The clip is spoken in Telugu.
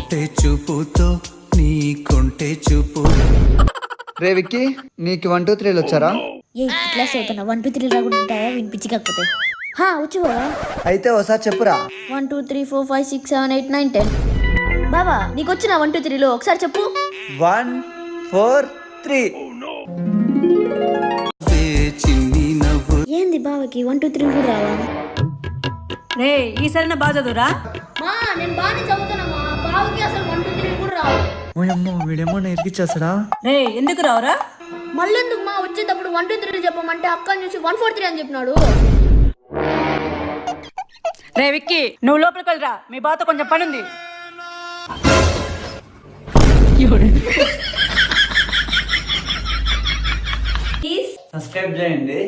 కొంటె చూపుతో నీ కొంటె చూపు. రే విక్కీ, నీకు 1 2 3 వచ్చారా? ఏ క్లాస్ అవుతున్నా 1 2 3 రాకుండా ఉంటాయా వినిపించి కాకపోతే వచ్చు బావా. అయితే ఒకసారి చెప్పురా. 1 2 3 4 5 6 7 8 9 10 బావా నీకు వచ్చిన 1 2 3లో ఒకసారి చెప్పు. 1 4 3. చిన్ని నవ్వు ఏంది బావకి 1 2 3 కూడా రావా? రే ఈసారి బాగా చదువురా. మా నేను బాగానే చదువుతున్నా మా బావకి అసలు 1 2 3 కూడా రావు. ఓయమ్మో, వీడేమో నేర్పించేస్తాడా? రే ఎందుకు రావురా? మళ్ళీ ఎందుకు మా వచ్చేటప్పుడు 1 2 3 చెప్పమంటే అక్క చూసి 1 4 3 అని చెప్పినాడు. రే విక్కీ, నువ్వు లోపలికి వెళ్ళరా, మీ బాతో కొంచెం పని ఉంది. సబ్స్క్రైబ్ చేయండి.